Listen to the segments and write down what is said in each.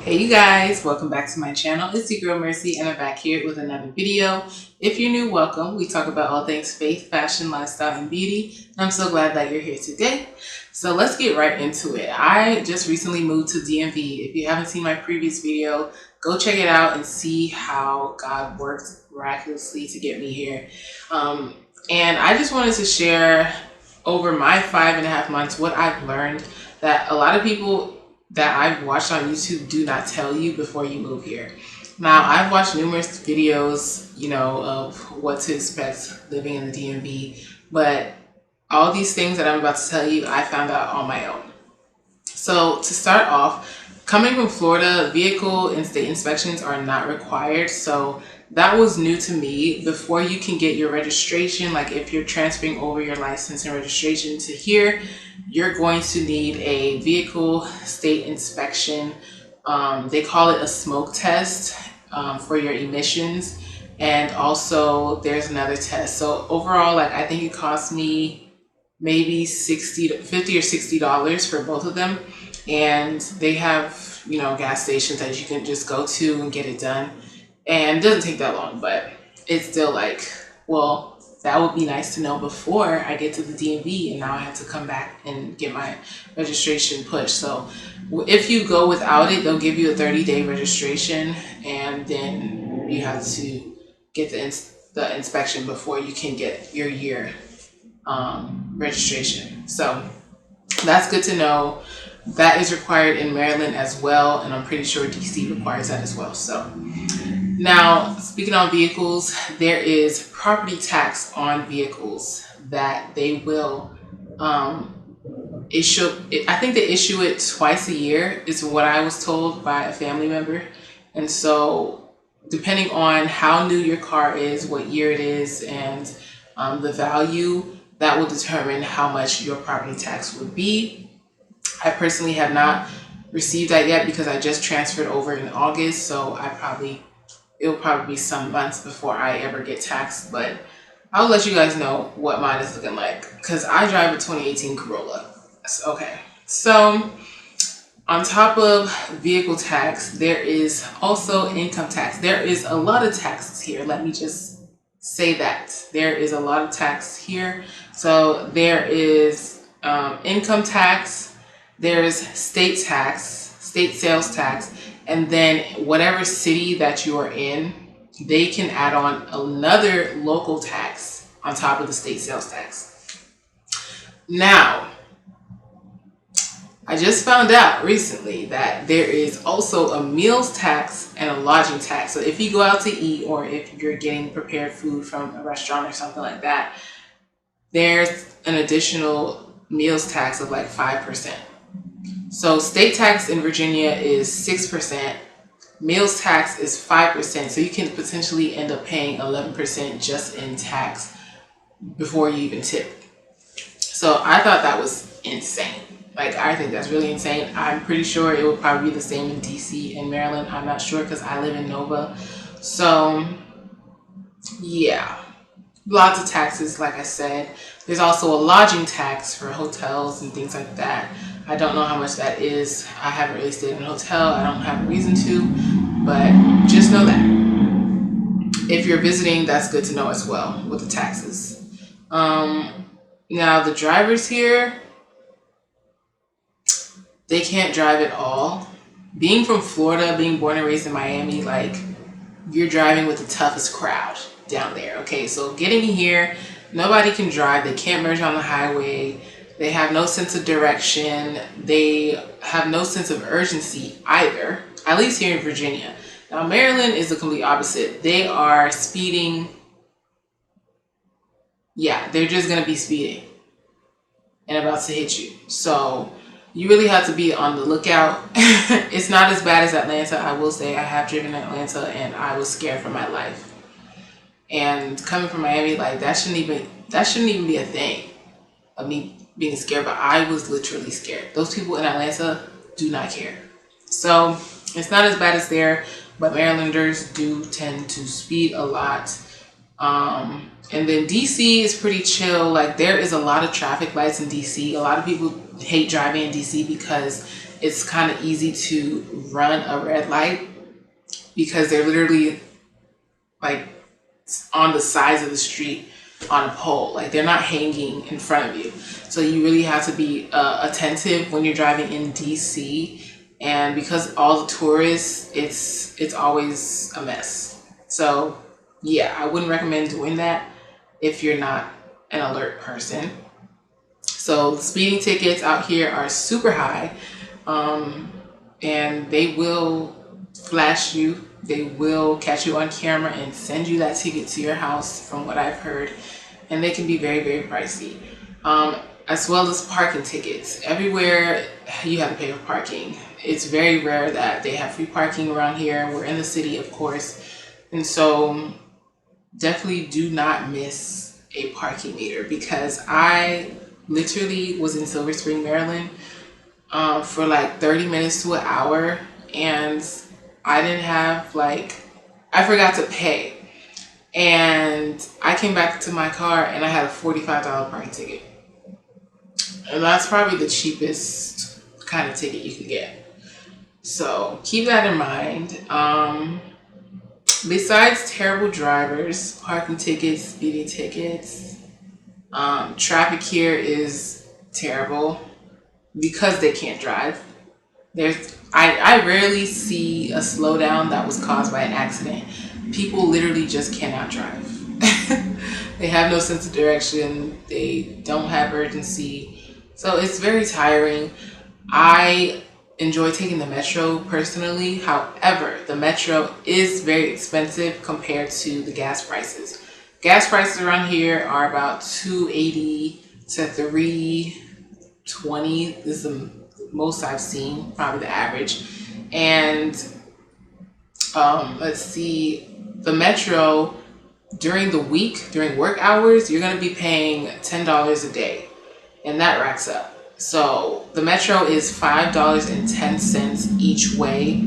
Hey you guys, welcome back to my channel. It's your girl Mercy and I'm back here with another video. If you're new, welcome. We talk about all things faith, fashion, lifestyle, and beauty. I'm so glad that you're here today. So let's get right into it. I just recently moved to DMV. If you haven't seen my previous video, go check it out and see how God worked miraculously to get me here. And I just wanted to share over my 5.5 months what I've learned that a lot of people that I've watched on YouTube do not tell you before you move here. Now, I've watched numerous videos, of what to expect living in the DMV, but all these things that I'm about to tell you, I found out on my own. So to start off, coming from Florida, vehicle and state inspections are not required. So that was new to me. Before you can get your registration, like if you're transferring over your license and registration to here, you're going to need a vehicle state inspection. They call it a smoke test for your emissions. And also there's another test. So overall, I think it cost me maybe $50 or $60 for both of them. And they have, gas stations that you can just go to and get it done. And it doesn't take that long, but it's still well, that would be nice to know before I get to the DMV, and now I have to come back and get my registration pushed. So if you go without it, they'll give you a 30-day registration, and then you have to get the inspection before you can get your year registration. So that's good to know. That is required in Maryland as well, and I'm pretty sure DC requires that as well. So now, speaking on vehicles, there is property tax on vehicles that they will issue. I think they issue it twice a year, is what I was told by a family member. And so depending on how new your car is, what year it is, and the value, that will determine how much your property tax would be. I personally have not received that yet because I just transferred over in August, so it'll probably be some months before I ever get taxed, but I'll let you guys know what mine is looking like because I drive a 2018 Corolla. Okay, so on top of vehicle tax, there is also income tax. There is a lot of taxes here. Let me just say that. There is a lot of tax here. So there is income tax, there's state tax, state sales tax, and then whatever city that you are in, they can add on another local tax on top of the state sales tax. Now, I just found out recently that there is also a meals tax and a lodging tax. So if you go out to eat or if you're getting prepared food from a restaurant or something like that, there's an additional meals tax of 5%. So state tax in Virginia is 6%. Meals tax is 5%. So you can potentially end up paying 11% just in tax before you even tip. So I thought that was insane. I think that's really insane. I'm pretty sure it will probably be the same in DC and Maryland. I'm not sure because I live in Nova. So yeah, lots of taxes, like I said. There's also a lodging tax for hotels and things like that. I don't know how much that is. I haven't really stayed in a hotel. I don't have a reason to, but just know that. If you're visiting, that's good to know as well with the taxes. Now the drivers here, they can't drive at all. Being from Florida, being born and raised in Miami, you're driving with the toughest crowd down there. Okay, so getting here, nobody can drive. They can't merge on the highway. They have no sense of direction. They have no sense of urgency either, at least here in Virginia. Now, Maryland is the complete opposite. They are speeding. Yeah, they're just going to be speeding and about to hit you. So you really have to be on the lookout. It's not as bad as Atlanta. I will say I have driven in Atlanta and I was scared for my life. And coming from Miami, that shouldn't even be a thing of me being scared, but I was literally scared. Those people in Atlanta do not care. So it's not as bad as there, but Marylanders do tend to speed a lot. And then DC is pretty chill. There is a lot of traffic lights in DC. A lot of people hate driving in DC because it's kind of easy to run a red light because they're literally like on the sides of the street on a pole. Like they're not hanging in front of you. So you really have to be attentive when you're driving in DC. And because all the tourists, it's always a mess. So yeah, I wouldn't recommend doing that if you're not an alert person. So speeding tickets out here are super high, and they will flash you. They will catch you on camera and send you that ticket to your house, from what I've heard. And they can be very, very pricey. As well as parking tickets. Everywhere you have to pay for parking. It's very rare that they have free parking around here. We're in the city, of course. And so definitely do not miss a parking meter, because I literally was in Silver Spring, Maryland for like 30 minutes to an hour, and I didn't have I forgot to pay. And I came back to my car and I had a $45 parking ticket. And that's probably the cheapest kind of ticket you can get. So keep that in mind. Besides terrible drivers, parking tickets, speeding tickets, traffic here is terrible because they can't drive. I rarely see a slowdown that was caused by an accident. People literally just cannot drive. They have no sense of direction. They don't have urgency. So it's very tiring. I enjoy taking the metro personally. However, the metro is very expensive compared to the gas prices. Gas prices around here are about $2.80 to $3.20 is the most I've seen, probably the average. And let's see, the metro during the week, during work hours, you're going to be paying $10 a day, and that racks up. So the metro is $5.10 each way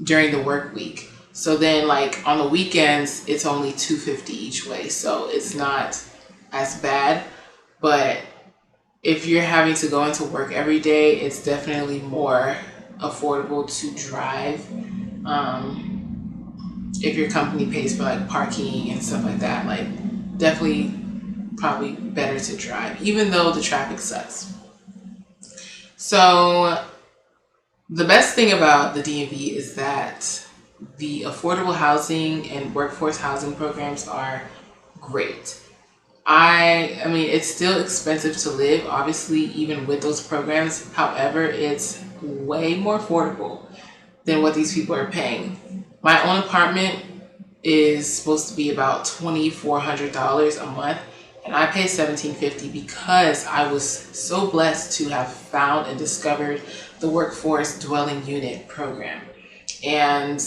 during the work week. So then like on the weekends, it's only $2.50 each way. So it's not as bad, but if you're having to go into work every day, it's definitely more affordable to drive. If your company pays for like parking and stuff like that, like definitely probably better to drive, even though the traffic sucks. So the best thing about the DMV is that the affordable housing and workforce housing programs are great. I mean, it's still expensive to live, obviously, even with those programs. However, it's way more affordable than what these people are paying. My own apartment is supposed to be about $2,400 a month, and I pay $1,750 because I was so blessed to have found and discovered the workforce dwelling unit program. And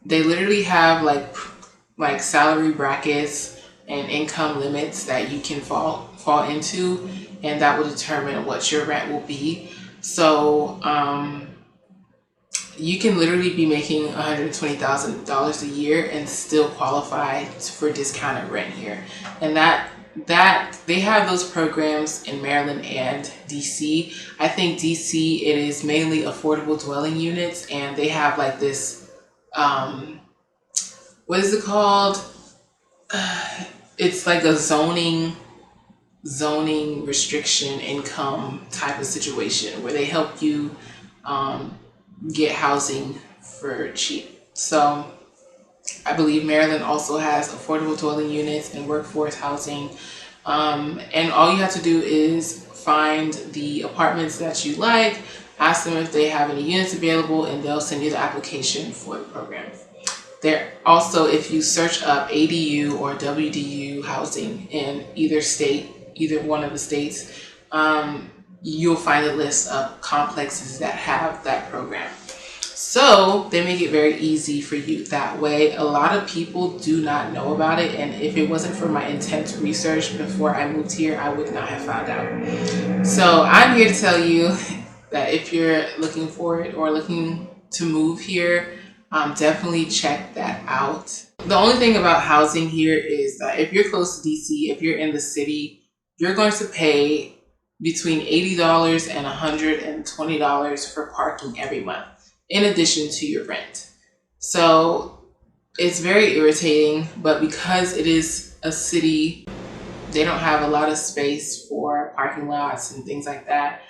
they literally have like salary brackets and income limits that you can fall into, and that will determine what your rent will be. So you can literally be making $120,000 a year and still qualify for discounted rent here. And that they have those programs in Maryland and DC. I think DC, it is mainly affordable dwelling units, and they have like this what is it called? It's like a zoning restriction income type of situation where they help you get housing for cheap. So I believe Maryland also has affordable dwelling units and workforce housing. And all you have to do is find the apartments that you like, ask them if they have any units available, and they'll send you the application for the program. There also, if you search up ADU or WDU housing in either state, either one of the states, you'll find a list of complexes that have that program. So they make it very easy for you that way. A lot of people do not know about it, and if it wasn't for my intense research before I moved here, I would not have found out. So I'm here to tell you that if you're looking for it or looking to move here, definitely check that out. The only thing about housing here is that if you're close to DC, if you're in the city, you're going to pay between $80 and $120 for parking every month, in addition to your rent. So it's very irritating, but because it is a city, they don't have a lot of space for parking lots and things like that.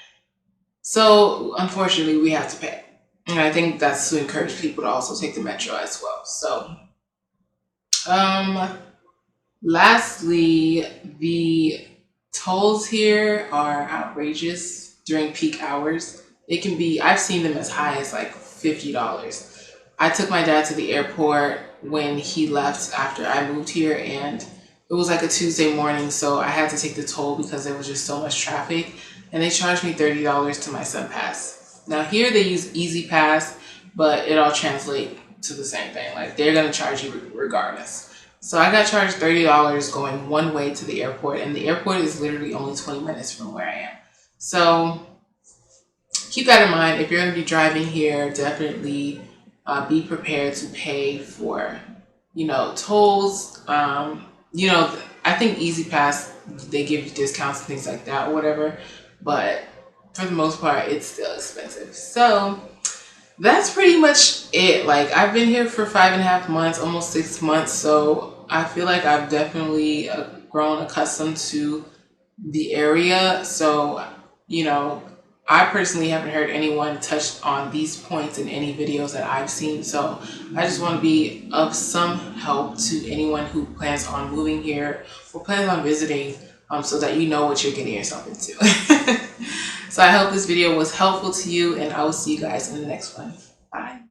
So unfortunately, we have to pay. And I think that's to encourage people to also take the metro as well. So, lastly, the tolls here are outrageous during peak hours. It can be, I've seen them as high as like $50. I took my dad to the airport when he left after I moved here, and it was like a Tuesday morning, so I had to take the toll because there was just so much traffic, and they charged me $30 to my Sun Pass. Now here they use Easy Pass, but it all translates to the same thing. Like, they're gonna charge you regardless. So I got charged $30 going one way to the airport, and the airport is literally only 20 minutes from where I am. So keep that in mind. If you're gonna be driving here, definitely be prepared to pay for, tolls. I think Easy Pass, they give you discounts and things like that or whatever, but for the most part, it's still expensive. So that's pretty much it. Like, I've been here for 5.5 months, almost 6 months, so I feel like I've definitely grown accustomed to the area. So, I personally haven't heard anyone touch on these points in any videos that I've seen. So I just want to be of some help to anyone who plans on moving here or plans on visiting, so that you know what you're getting yourself into. So I hope this video was helpful to you, and I will see you guys in the next one.